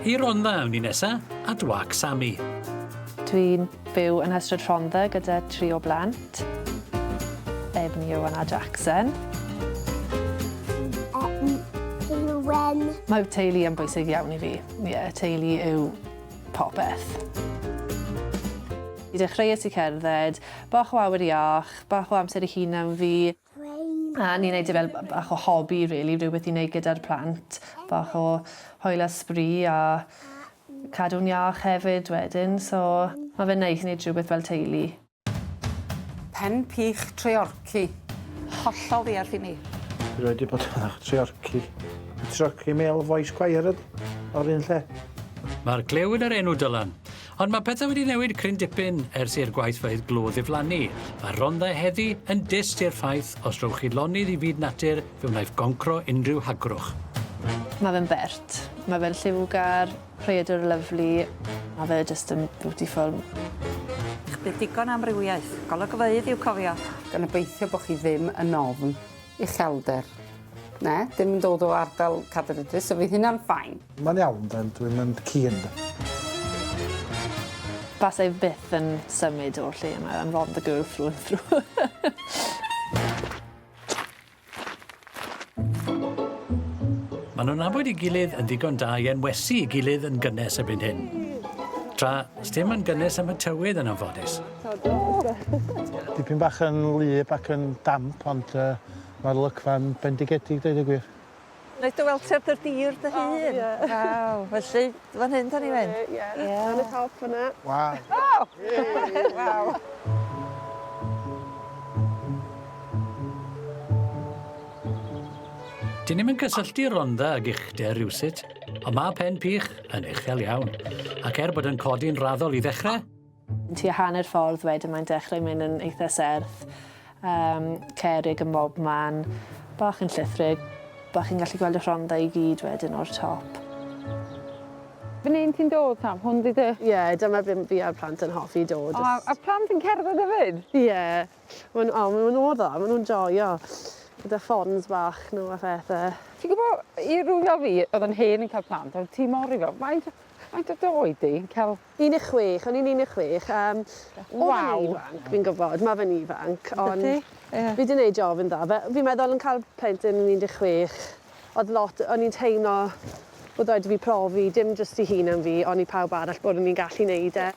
I Rhondda awn ni nesa a dwac Sami. Dwi'n byw yn ystod Rhondda gyda 3 o blant. Ebni a Jackson. Wen. Mae teulu yn bwysig iawn I fi. Teulu yw popeth. I dechreuais I cerdded, bach o awyr iach, bach o amser I hunan fi. A ni'n neud fel bach o hobi, really, rhywbeth I neud gyda'r plant. Bach o hwyl a sbri a cadw'n iach hefyd wedyn, so mae fe'n neis I neud rhywbeth fel teulu. Pych Treorci. Hollol ddiarth I ni. Dwi wedi bod yn Treorci. Treorci male voice choir o'r un lle. Mae'r glewyd yr enw Dylan, ond mae pethau wedi newid cryn dipyn ers i'r gwaithfeydd glo ddiflannu. Mae Rhondda heddi yn dyst i'r ffaith os rhowch chi lonydd I fyd natur fe wnaeth goncro unrhyw hagrwch. Mae fe'n bert. Mae fe'n lliwgar, rhaeadr lyflu. Mae fe just yn beautiful. Bydd digon amrywiaeth. Golygfeydd i'w cofio. Gan obeithio bod chi ddim yn ofn I chelder. Ne, dim yn dod o ardal Caderydus, so fydd hynna'n ffain. Mae'n iawn, dwi'n mynd cyn. Basai byth yn symud o'r lle yma. I'm Rhondda girl through and through. Maen nhw'n nabod I gilydd yn ddigon da I enwesu I gilydd yn gynnes erbyn hyn. Tra, sdim yn gynnes am y tywydd yn anffodus. Dipyn bach yn lyb ac yn damp, ond mae'r lygfa'n bendigedig, dweud y gwir. Wneud dy welter dy'r dir dy hun. Waw, felly, fan hyn da ni fynd. Ie, yn y top yna. Waw. Waw. Dyn ni'n cysylltu Rhondda ag uchder rhywsut, ond mae Pych yn uchel iawn, ac bod yn codi'n raddol I ddechrau. Ti hanner ffordd wedyn mae'n dechrau mynd yn eitha serth. Cerig yn bob man, bach yn llithrig, bach chi'n gallu gweld y Rhondda I gyd wedyn o'r top. Fan hyn ti'n dod tam, hwn di dy? Ie, dyma fi a'r plant yn hoffi dod. A plant yn cerdded hefyd? Ie, maen nhw'n dda, maen nhw'n joio. Gyda ffons bach nhw a phethau. Ti'n gwybod, I rwyddo fi, oedd yn hen yn cael plant, oedd ti mor I fel. Faint o oed di? 16, o'n i'n 16. Waw! Ifanc, fi'n gwybod, mae fe'n ifanc. Ond fi wedi gwneud job yn dda. Fi'n meddwl yn cael plentyn yn 16. Oedd lot, o'n i'n teimlo bod oedd fi profi, dim jyst I hunan fi, ond I pawb arall bod o'n i'n gallu wneud e.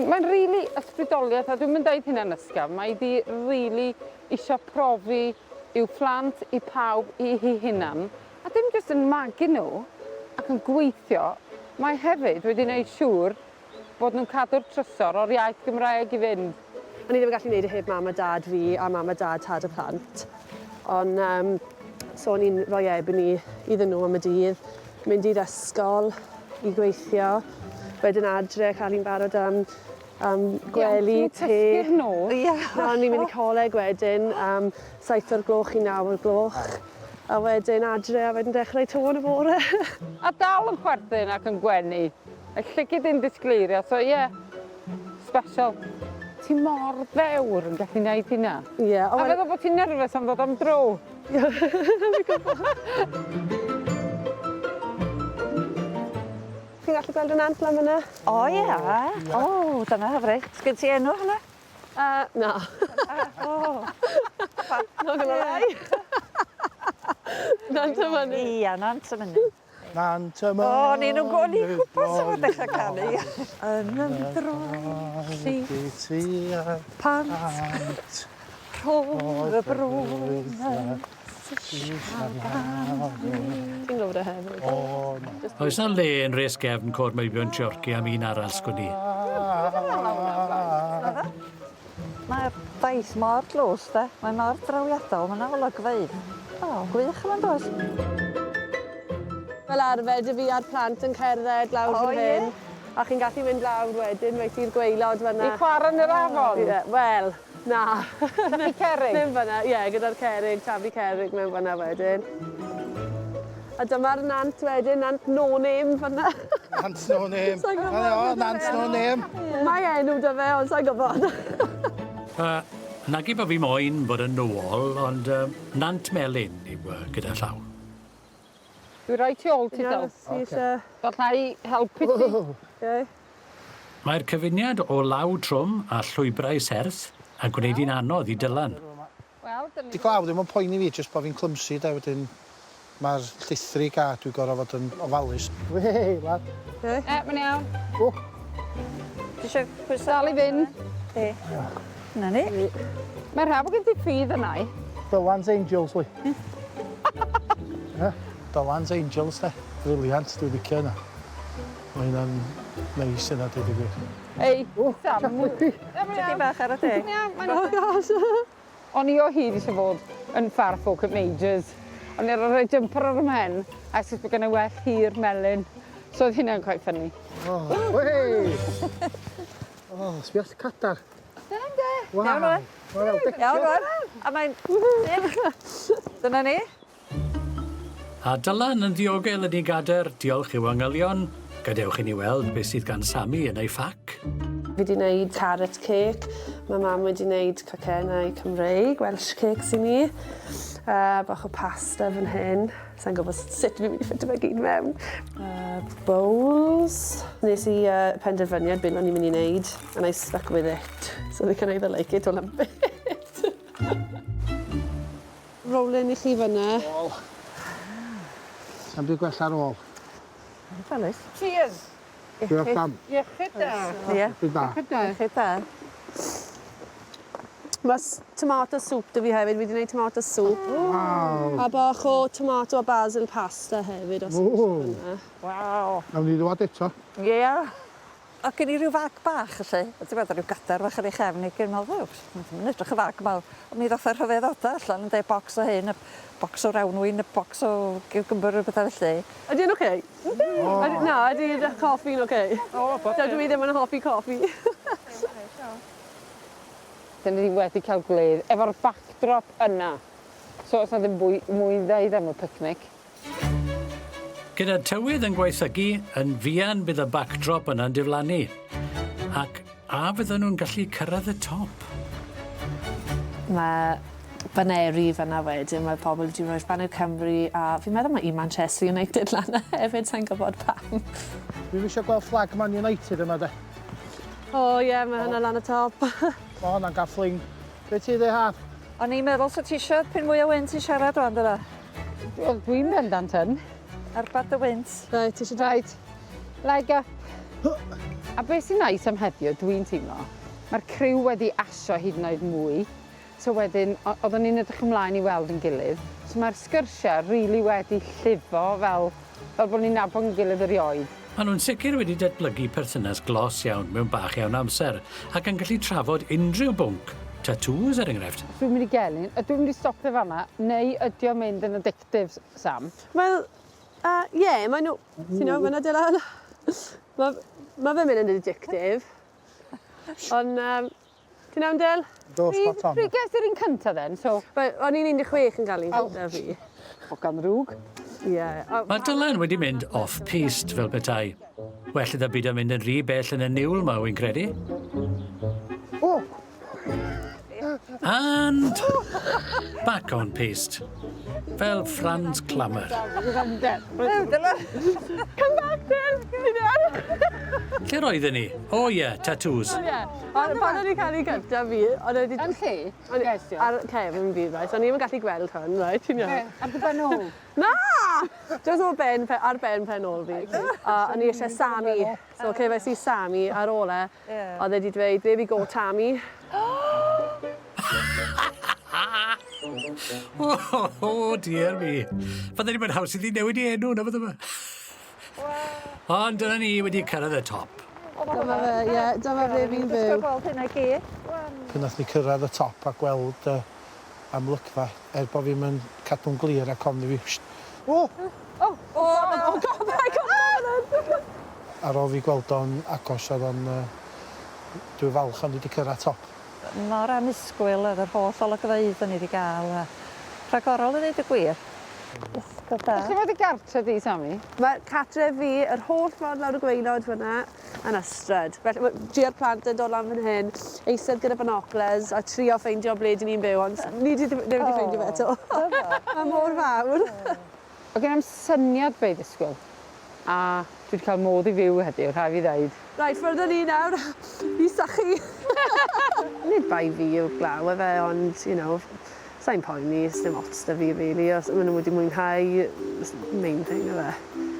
Mae'n rili ysbrydoliaeth, a dwi'n mynd dweud hynna'n ysgaf. Mae di rili eisiau profi i'w phlant, I pawb, I hi hunan. A dim jyst yn magu nhw ac yn gweithio, mae hefyd wedi gwneud siŵr bod nhw'n cadw'r trysor o'r iaith Gymraeg I fynd. O'n i ddim yn gallu gwneud e heb mam a dad fi a mam a dad tad y plant. Ond so o'n i'n rhoi ebyn iddyn nhw am y dydd, mynd i'r ysgol I gweithio, wedyn adre cael i'n barod am gwely, te. Ti'n tysgu'r nhw? Ie. O'n i'n mynd I coleg wedyn, 7 o'r gloch I 9 o'r gloch. A wedyn adre a wedyn dechrau to yn y bore. A dal yn chwerthin ac yn gwenu. A llygyd dim disgleirio, so ie, special. Ti mor fewr yn gallu gwneud hynna. Ie. A feddwl bod ti'n nerfus am ddod am dro. Chi'n gallu gweld yn antlam yna? O ie. O, dyna hyfryd. Sgyn ti enw hynna? Na. Not gonna lie. Nant y myny. Ia, nant y myny. Nant y myny. O, ni'n nhw'n gwni gwybod sef o ddechrau canu. Yn ymdro, pant, rhwng y brwn. Ti'n gwybod e hefyd? Oes na le yn res gefn Cod Meibion Treorci am un arall sgwni? Mae'r daith mor glws, de. Mae mor drawiadol, mae'n olygfeydd. O, gwych yma'n does. Fel arfer, dy fi a'r plant yn cerdded lawr fan hyn. A chi'n gallu mynd lawr wedyn, fe ti'r gweilod fyna. I chwarae yn yr afon? Wel, na. Gyda cerig? Ddim fyna, ie, gyda'r cerig, tafi cerig mewn fyna wedyn. A dyma'r nant wedyn, nant no-name fyna. Nant no-name. Nant no-name. Mae enw dy fe, ond sa'n gwybod. Nag I bod fi moyn bod yn nôl, ond nant melyn yw gyda llaw. Dwi'n rhoi ti ôl ti dal. Gallai helpu ti. Mae'r cyfuniad o law trwm a llwybrau serth yn gwneud hi'n anodd i Dylan. Wel, dyn Di glaw ddim yn poeni fi, jyst bod fi'n clymsu, da, wedyn mae'r llithrig a dwi'n gorau fod yn ofalus. Wei, lad. Mae'n iawn. O, Ti eisiau pwysal i fynd? Na ni. Mae'n rhaid bod gen ti ffydd yna i. Dylan's Angels, wy. Dylan's Angels, de. Briliant, dwi'n licio yna. Mae'n neis yna, dwi wedi gwir. Ei, Sam. Ti bach ar y deg. O'n i o hyd eisiau fod yn far folk at majors. O'n i'n rhoi jumper ar ymhen, a sydd bod gen i well hir melyn. So oedd hynna'n quite funny. Wei! O, sbiall cadar. Dyna'n de. Waw. Iawn, rwan. A mae'n... Dyna ni. A Dylan yn ddiogel yn ei gadair, diolch i'w angylion. Gadewch i ni weld beth sydd gan Sammy yn ei ffac. Fi wedi gwneud carrot cake. Mae mam wedi gwneud cacennau Cymreig, Welsh cakes i ni. Bach o pasta fan hyn. Sa'n gwybod sut fi'n mynd i ffitio fe gyd mewn. Bowls. Nes i penderfyniad beth o'n i'n mynd i wneud, and I stuck with it. So they can either like it or lump it. Rolling i chi fyna. Sa'n byd gwell ar ôl. Felys. Cheers. Diolch am. Iechyd da. Ie. Byd da. Iechyd da. Mae tomato soup da fi hefyd. Fi wedi gwneud tomato soup. Waw. A bach o tomato a basil pasta hefyd, os ydych fyna. Waw. Nawn ni ddod eto. Ie. O gen i ryw fag bach, ylly. A ti'n meddwl, ryw gadar fach ar ei chefn i gyn meddwl, mae'n edrych y fag mawr. Ond mi ddoth yr rhyfeddodau allan yn dweud bocs o hyn, y bocs o rawnwyn, y bocs o gymbyr o bethau felly. Ydy'n oce? Na, ydy'r coffi'n oce. Dydw i ddim yn hoffi coffi. Dyna ni wedi cael gwledd efo'r backdrop yna. So os na ddim mwy ddeud am y picnic. Gyda tywydd yn gweithygu, yn fuan bydd y backdrop yna'n diflannu. Ac a fydden nhw'n gallu cyrraedd y top? Mae baneri fyna wedyn, mae pobl wedi rhoi'r banner Cymru a fi'n meddwl mae i Manchester United lan hefyd, sa'n gwybod pam. Dwi'n eisiau gweld flag Man United yma, de. O ie, mae hynna lan y top. O, hwnna'n gaffling. Be ti ddeu haf? O'n i'n meddwl sa ti eisiau pyn mwy o wynt i siarad rwan, dyna? Wel, dwi'n bendant yn. Arbad y wynt. Right, ti eisiau Right, leg up. A beth sy'n neis am heddiw, dwi'n teimlo, mae'r criw wedi asio hyd yn oed mwy. So wedyn, oeddwn ni'n edrych ymlaen i weld yn gilydd. So mae'r sgyrsiau rili wedi llifo fel bod ni'n nabod yn gilydd erioed. Maen nhw'n sicr wedi datblygu perthynas glos iawn mewn bach iawn amser ac yn gallu trafod unrhyw bwnc. Tattoos, er enghraifft. Dwi'n mynd i gelyn, ydw i'n mynd i stopio fanna, neu ydy o'n mynd yn addictive, Sam? Wel, ie, mae nhw... Ti'n know, fyna Dylan? Mae fe'n mynd yn addictive. Ond, ti'n iawn, Dyl? Do, spot on. Pryd ges i'r un cyntaf then, so... O'n i'n 16 yn cael un gyda fi. O gan rwg. Ie. Mae Dylan wedi mynd off-piste fel petai. Well iddo byd yn mynd yn rhy bell yn y niwl ma, wy'n credu. O! And back on piste. Fel Franz Klammer. Come back, Dyl! Ti'n iawn? Lle roedden ni? O ie, tattoos. Ie. Ond pan o'n i'n cael ei gyda fi, o'n wedi... Yn lle? Gesio? Ar cefn fi, right? O'n i'n gallu gweld hwn, right? Ti'n iawn? Ar dy ben ôl? Na! Just ar ben pen ôl fi. A o'n i eisiau Sammy. So, cefais i Sammy ar ôl e. Oedd wedi dweud, there we go, Tammy. O, dear mi. Fydden ni bod haws iddi newid i enw, na fydden yma. Ond dyna ni wedi cyrraedd y top. Dyma fe, ie, dyma fe fi'n byw. Gweld hynna gyd. Pan nath ni cyrraedd y top a gweld amlygfa, bod fi'n mynd cadw'n glir ac ofni fi. O! Ar ôl fi gweld o'n agos, oedd o'n... Dwi'n falch o'n i wedi cyrraedd top. Mor anusgwyl oedd yr holl olygfeydd o'n i wedi gael. Rhagorol i ddweud y gwir. Ysgol Lle wedi gartre di, Sammy? Mae catre fi, yr holl ffordd lawr y gweilod fyna, yn ystrad. Felly, dria'r plant yn dod lan fan hyn, eistedd gyda binoculars, a trio ffeindio ble dyn ni'n byw, ond ni ddim wedi ffeindio fe eto. Mae mor fawr. O gen am syniad be i ddisgwyl. A dwi wedi cael modd i fyw heddiw, rhaid fi ddweud. Rhaid, ffwrdd â ni nawr. I sychu. Nid bai fi yw'r glaw e fe, ond, you know, sa'n poeni, dim ots da fi, really. Os maen nhw wedi mwynhau, main thing e fe.